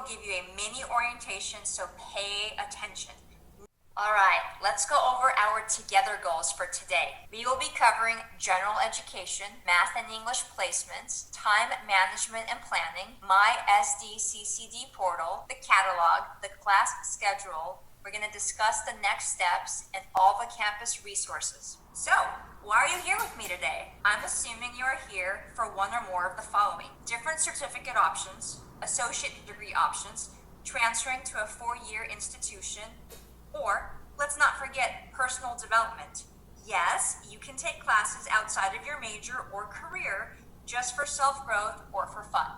will give you a mini orientation, so pay attention. Alright, let's go over our together goals for today. We will be covering general education, math and English placements, time management and planning, my SDCCD portal, the catalog, the class schedule. We're going to discuss the next steps and all the campus resources. So, why are you here with me today? I'm assuming you are here for one or more of the following: different certificate options, associate degree options, transferring to a 4-year institution, or, let's not forget, personal development. Yes, you can take classes outside of your major or career just for self-growth or for fun.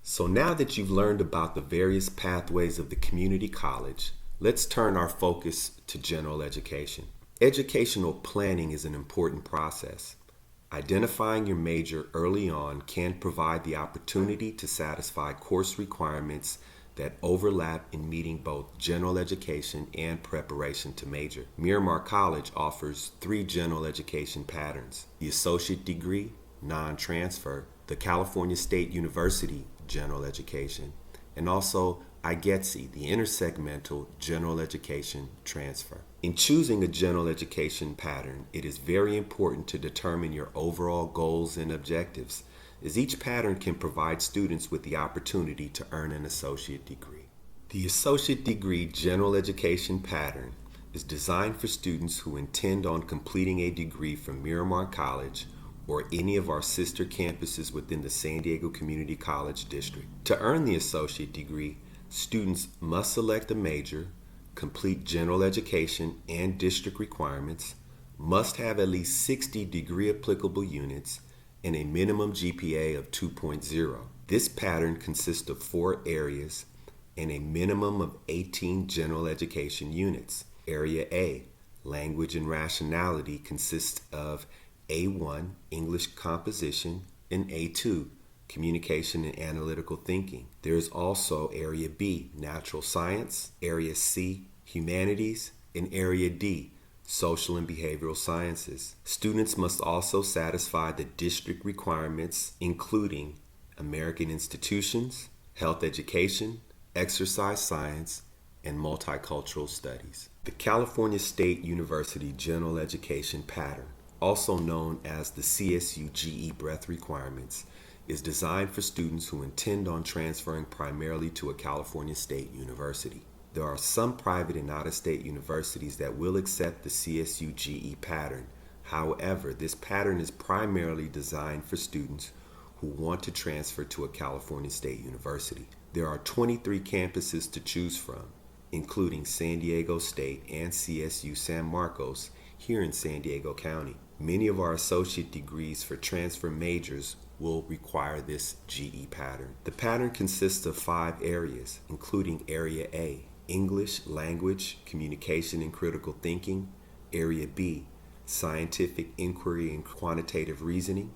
So now that you've learned about the various pathways of the community college, let's turn our focus to general education. Educational planning is an important process. Identifying your major early on can provide the opportunity to satisfy course requirements that overlap in meeting both general education and preparation to major. Miramar College offers 3 general education patterns: the associate degree, non-transfer, the California State University general education, and also IGETC, the intersegmental general education transfer. In choosing a general education pattern, it is very important to determine your overall goals and objectives, as each pattern can provide students with the opportunity to earn an associate degree. The associate degree general education pattern is designed for students who intend on completing a degree from Miramar College or any of our sister campuses within the San Diego Community College District. To earn the associate degree, students must select a major, complete general education and district requirements, must have at least 60 degree applicable units, and a minimum GPA of 2.0. This pattern consists of 4 areas and a minimum of 18 general education units. Area A, Language and Rationality, consists of A1, English Composition, and A2, Communication and Analytical Thinking. There is also Area B, Natural Science, Area C, Humanities, and Area D, Social and Behavioral Sciences. Students must also satisfy the district requirements, including American Institutions, Health Education, Exercise Science, and Multicultural Studies. The California State University General Education Pattern, also known as the CSU GE Breadth Requirements, is designed for students who intend on transferring primarily to a California State University. There are some private and out-of-state universities that will accept the CSU GE pattern. However, this pattern is primarily designed for students who want to transfer to a California State University. There are 23 campuses to choose from, including San Diego State and CSU San Marcos here in San Diego County. Many of our associate degrees for transfer majors will require this GE pattern. The pattern consists of 5 areas, including Area A, English, Language, Communication and Critical Thinking; Area B, Scientific Inquiry and Quantitative Reasoning;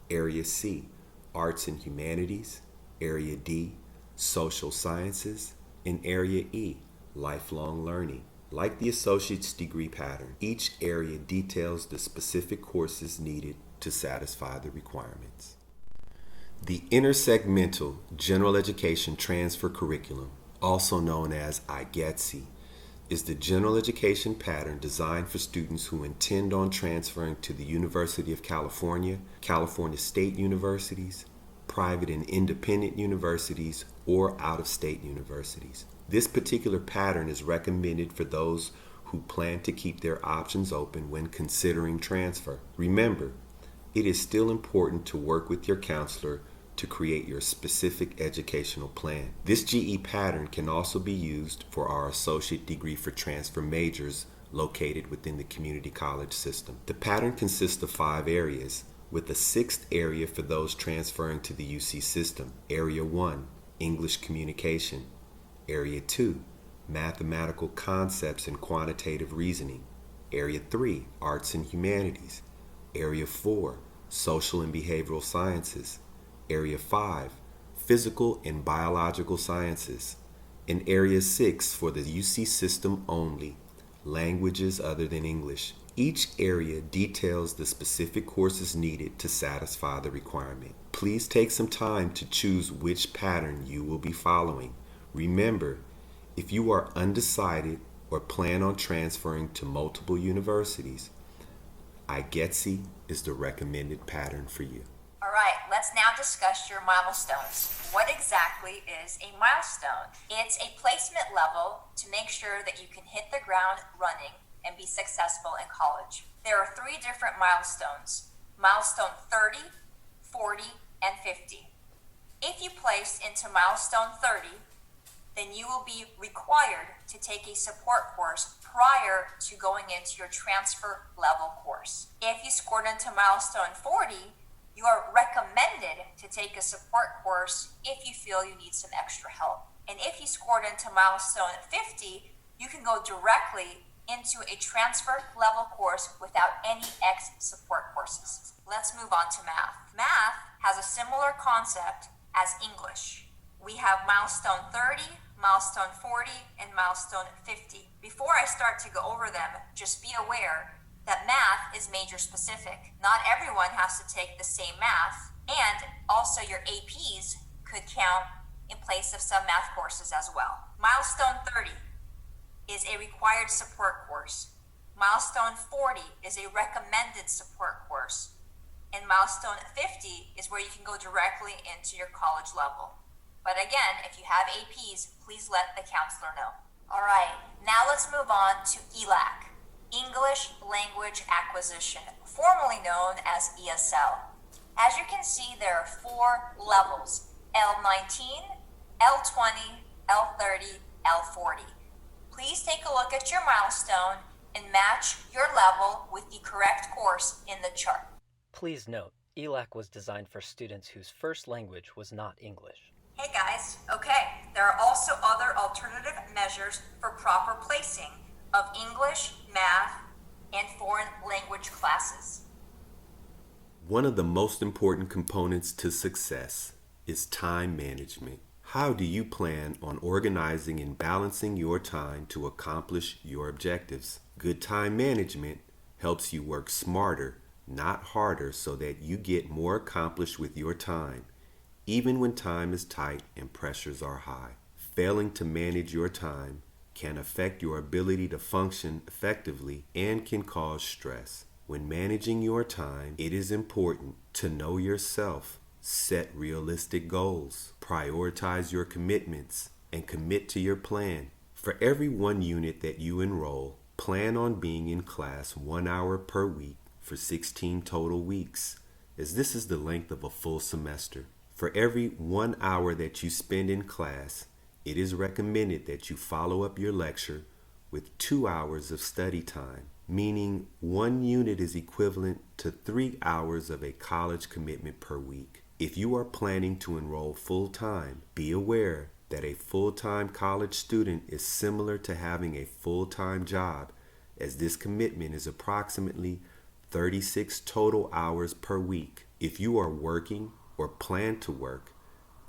Area C, Arts and Humanities; Area D, Social Sciences; and Area E, Lifelong Learning. Like the associate's degree pattern, each area details the specific courses needed to satisfy the requirements. The intersegmental general education transfer curriculum, also known as IGETC, is the general education pattern designed for students who intend on transferring to the University of California, California State Universities, private and independent universities, or out-of-state universities. This particular pattern is recommended for those who plan to keep their options open when considering transfer. Remember, it is still important to work with your counselor to create your specific educational plan. This GE pattern can also be used for our associate degree for transfer majors located within the community college system. The pattern consists of 5 areas, with a 6th area for those transferring to the UC system. Area 1, English Communication; Area 2, Mathematical Concepts and Quantitative Reasoning; Area 3, Arts and Humanities; Area 4, Social and Behavioral Sciences; Area 5, Physical and Biological Sciences; and Area 6 for the UC system only, Languages other than English. Each area details the specific courses needed to satisfy the requirement. Please take some time to choose which pattern you will be following. Remember, if you are undecided or plan on transferring to multiple universities, IGETC is the recommended pattern for you. All right, let's now discuss your milestones. What exactly is a milestone? It's a placement level to make sure that you can hit the ground running and be successful in college. There are 3 different milestones: milestone 30, 40, and 50. If you place into milestone 30, then you will be required to take a support course prior to going into your transfer level course. If you scored into milestone 40, you are recommended to take a support course if you feel you need some extra help. And if you scored into milestone 50, you can go directly into a transfer level course without any support courses. Let's move on to math. Math has a similar concept as English. We have milestone 30, milestone 40, and milestone 50. Before I start to go over them, just be aware that math is major specific. Not everyone has to take the same math, and also your APs could count in place of some math courses as well. Milestone 30 is a required support course. Milestone 40 is a recommended support course. And milestone 50 is where you can go directly into your college level. But again, if you have APs, please let the counselor know. All right, now let's move on to ELAC, English Language Acquisition, formerly known as ESL. As you can see, there are 4 levels: L19, L20, L30, L40. Please take a look at your milestone and match your level with the correct course in the chart. Please note, ELAC was designed for students whose first language was not English. Hey guys, okay, there are also other alternative measures for proper placing of English, math, and foreign language classes. One of the most important components to success is time management. How do you plan on organizing and balancing your time to accomplish your objectives? Good time management helps you work smarter, not harder, so that you get more accomplished with your time, even when time is tight and pressures are high. Failing to manage your time can affect your ability to function effectively and can cause stress. When managing your time, it is important to know yourself, set realistic goals, prioritize your commitments, and commit to your plan. For every 1 unit that you enroll, plan on being in class 1 hour per week for 16 total weeks, as this is the length of a full semester. For every 1 hour that you spend in class, it is recommended that you follow up your lecture with 2 hours of study time, meaning 1 unit is equivalent to 3 hours of a college commitment per week. If you are planning to enroll full-time, be aware that a full-time college student is similar to having a full-time job, as this commitment is approximately 36 total hours per week. If you are working or plan to work,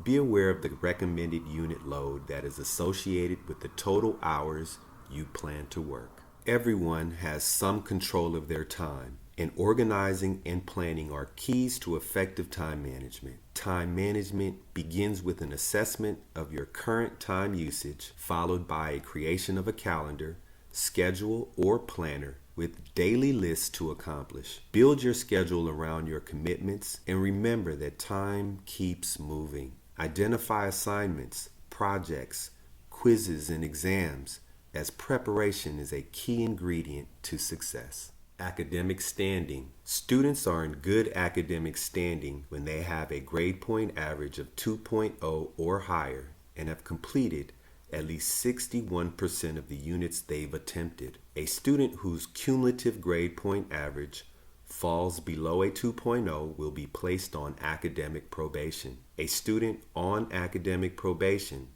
be aware of the recommended unit load that is associated with the total hours you plan to work. Everyone has some control of their time, and organizing and planning are keys to effective time management. Time management begins with an assessment of your current time usage, followed by a creation of a calendar, schedule, or planner with daily lists to accomplish. Build your schedule around your commitments, and remember that time keeps moving. Identify assignments, projects, quizzes, and exams, as preparation is a key ingredient to success. Academic standing. Students are in good academic standing when they have a grade point average of 2.0 or higher and have completed at least 61% of the units they've attempted. A student whose cumulative grade point average falls below a 2.0 will be placed on academic probation. A student on academic probation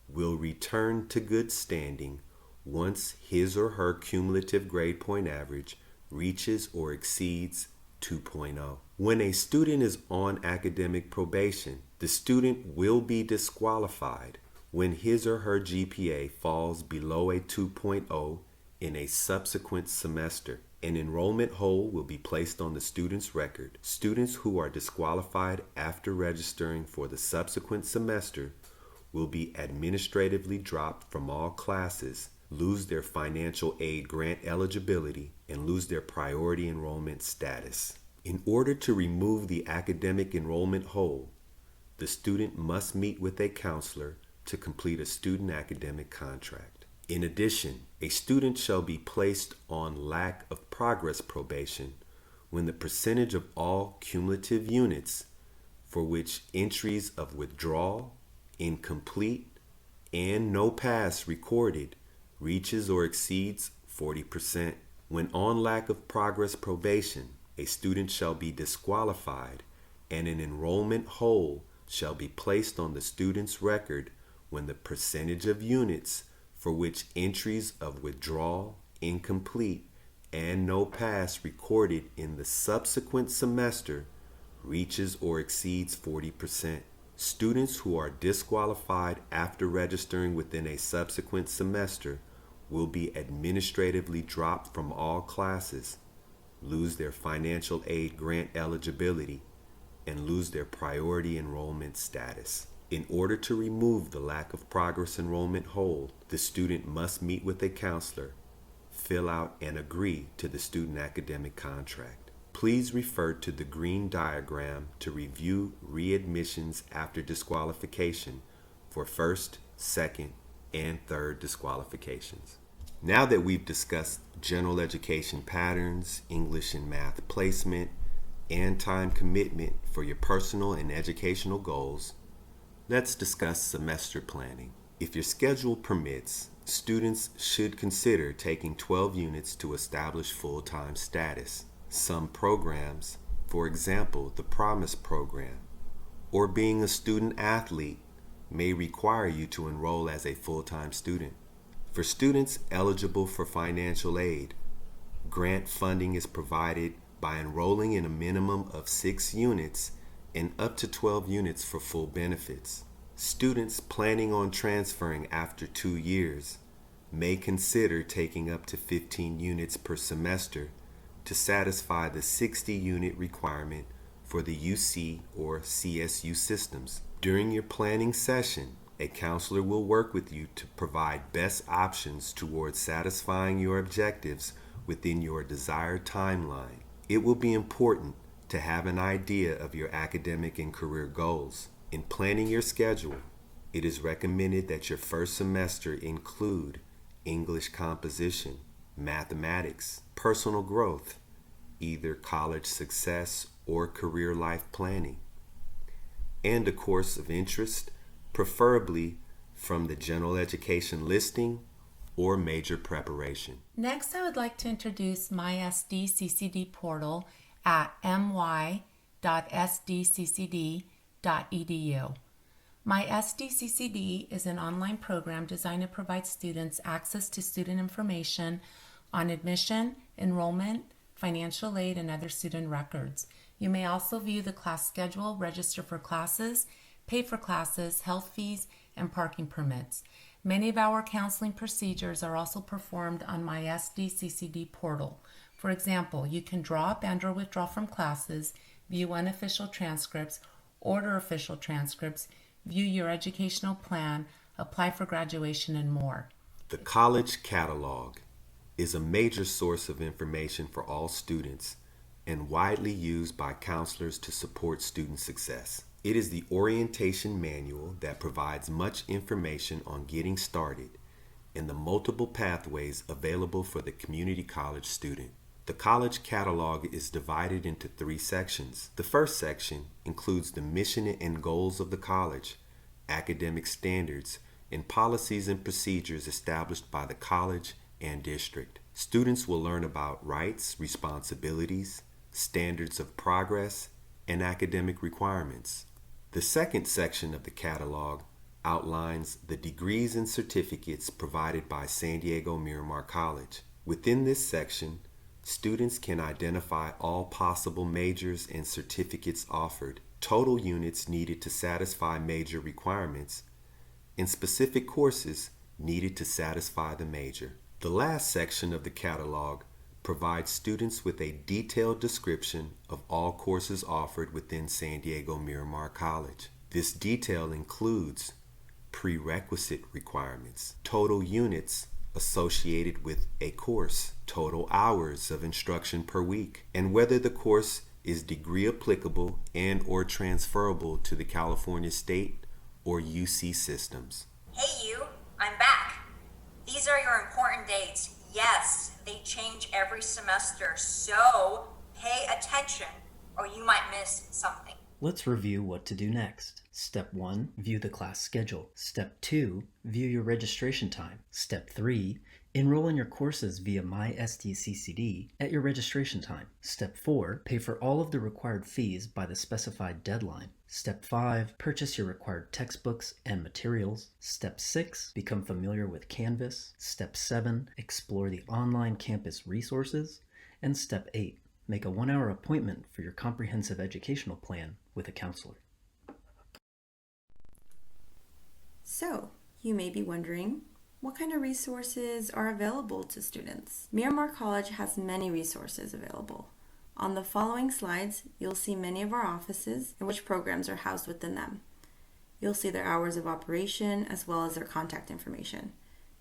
will return to good standing once his or her cumulative grade point average reaches or exceeds 2.0. When a student is on academic probation, the student will be disqualified when his or her GPA falls below a 2.0 in a subsequent semester. An enrollment hold will be placed on the student's record. Students who are disqualified after registering for the subsequent semester will be administratively dropped from all classes, lose their financial aid grant eligibility, and lose their priority enrollment status. In order to remove the academic enrollment hold, the student must meet with a counselor to complete a student academic contract. In addition, a student shall be placed on lack of progress probation when the percentage of all cumulative units for which entries of withdrawal, incomplete, and no pass recorded reaches or exceeds 40%. When on lack of progress probation, a student shall be disqualified and an enrollment hold shall be placed on the student's record when the percentage of units for which entries of withdrawal, incomplete, and no pass recorded in the subsequent semester reaches or exceeds 40%. Students who are disqualified after registering within a subsequent semester will be administratively dropped from all classes, lose their financial aid grant eligibility, and lose their priority enrollment status. In order to remove the lack of progress enrollment hold, the student must meet with a counselor, fill out and agree to the student academic contract. Please refer to the green diagram to review readmissions after disqualification for first, second, and third disqualifications. Now that we've discussed general education patterns, English and math placement, and time commitment for your personal and educational goals, let's discuss semester planning. If your schedule permits, students should consider taking 12 units to establish full-time status. Some programs, for example, the Promise program, or being a student athlete, may require you to enroll as a full-time student. For students eligible for financial aid, grant funding is provided by enrolling in a minimum of 6 units and up to 12 units for full benefits. Students planning on transferring after 2 years may consider taking up to 15 units per semester to satisfy the 60-unit requirement for the UC or CSU systems. During your planning session, a counselor will work with you to provide best options towards satisfying your objectives within your desired timeline. It will be important to have an idea of your academic and career goals. In planning your schedule, it is recommended that your first semester include English composition, mathematics, personal growth, either college success or career life planning, and a course of interest, preferably from the general education listing or major preparation. Next, I would like to introduce my SDCCD portal at my.sdccd.edu. My SDCCD is an online program designed to provide students access to student information on admission, enrollment, financial aid, and other student records. You may also view the class schedule, register for classes, pay for classes, health fees, and parking permits. Many of our counseling procedures are also performed on my SDCCD portal. For example, you can drop and/or withdraw from classes, view unofficial transcripts, order official transcripts, view your educational plan, apply for graduation, and more. The College Catalog is a major source of information for all students and widely used by counselors to support student success. It is the orientation manual that provides much information on getting started and the multiple pathways available for the community college student. The College Catalog is divided into 3 sections. The first section includes the mission and goals of the college, academic standards, and policies and procedures established by the college and district. Students will learn about rights, responsibilities, standards of progress, and academic requirements. The second section of the catalog outlines the degrees and certificates provided by San Diego Miramar College. Within this section, students can identify all possible majors and certificates offered, total units needed to satisfy major requirements, and specific courses needed to satisfy the major. The last section of the catalog provides students with a detailed description of all courses offered within San Diego Miramar College. This detail includes prerequisite requirements, total units associated with a course, total hours of instruction per week, and whether the course is degree applicable and or transferable to the California State or UC systems. Hey you, I'm back. These are your important dates. Yes, they change every semester, so pay attention or you might miss something. Let's review what to do next. Step 1, view the class schedule. Step 2, view your registration time. Step 3, enroll in your courses via MySDCCD at your registration time. Step 4, pay for all of the required fees by the specified deadline. Step 5, purchase your required textbooks and materials. Step 6, become familiar with Canvas. Step 7, explore the online campus resources. And Step 8, make a 1-hour appointment for your comprehensive educational plan with a counselor. So, you may be wondering, what kind of resources are available to students? Miramar College has many resources available. On the following slides, you'll see many of our offices and which programs are housed within them. You'll see their hours of operation as well as their contact information.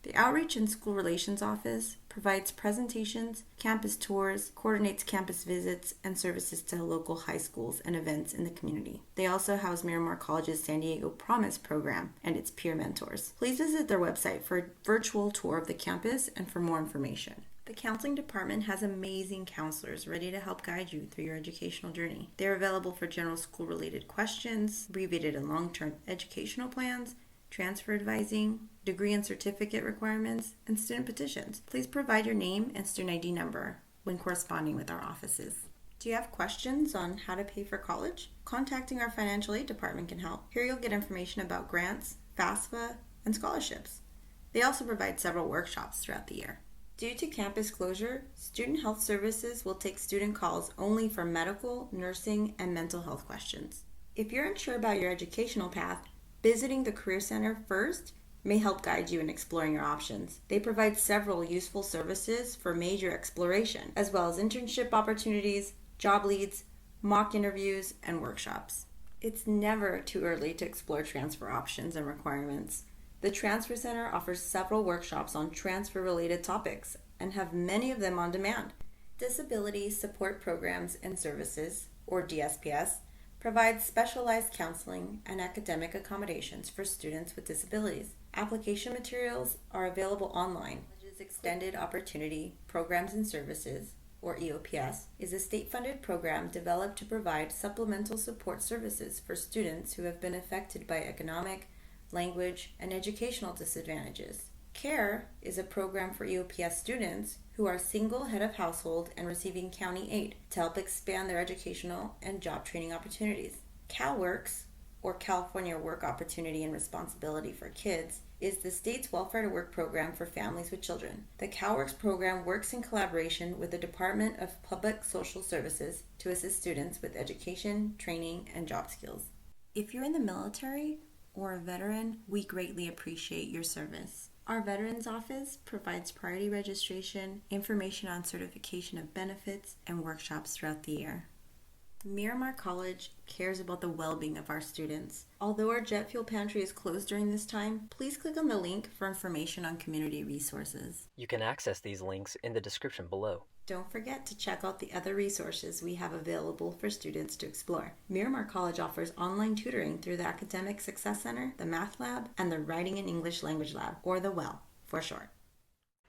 The Outreach and School Relations Office provides presentations, campus tours, coordinates campus visits, and services to local high schools and events in the community. They also house Miramar College's San Diego Promise program and its peer mentors. Please visit their website for a virtual tour of the campus and for more information. The counseling department has amazing counselors ready to help guide you through your educational journey. They're available for general school-related questions, abbreviated and long-term educational plans, transfer advising, degree and certificate requirements, and student petitions. Please provide your name and student ID number when corresponding with our offices. Do you have questions on how to pay for college? Contacting our financial aid department can help. Here you'll get information about grants, FAFSA, and scholarships. They also provide several workshops throughout the year. Due to campus closure, Student Health Services will take student calls only for medical, nursing, and mental health questions. If you're unsure about your educational path, visiting the Career Center first may help guide you in exploring your options. They provide several useful services for major exploration, as well as internship opportunities, job leads, mock interviews, and workshops. It's never too early to explore transfer options and requirements. The Transfer Center offers several workshops on transfer-related topics and have many of them on demand. Disability Support Programs and Services, or DSPS, provides specialized counseling and academic accommodations for students with disabilities. Application materials are available online. College's Extended Opportunity Programs and Services, or EOPS, is a state-funded program developed to provide supplemental support services for students who have been affected by economic, language, and educational disadvantages. CARE is a program for EOPS students who are single head of household and receiving county aid to help expand their educational and job training opportunities. CalWorks, or California Work Opportunity and Responsibility for Kids, is the state's welfare to work program for families with children. The CalWorks program works in collaboration with the Department of Public Social Services to assist students with education, training, and job skills. If you're in the military or a veteran, we greatly appreciate your service. Our Veterans Office provides priority registration, information on certification of benefits, and workshops throughout the year. Miramar College cares about the well-being of our students. Although our jet fuel pantry is closed during this time, please click on the link for information on community resources. You can access these links in the description below. Don't forget to check out the other resources we have available for students to explore. Miramar College offers online tutoring through the Academic Success Center, the Math Lab, and the Writing and English Language Lab, or the WELL for short.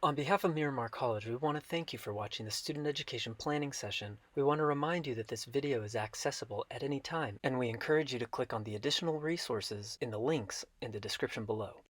On behalf of Miramar College, we want to thank you for watching the Student Education Planning session. We want to remind you that this video is accessible at any time, and we encourage you to click on the additional resources in the links in the description below.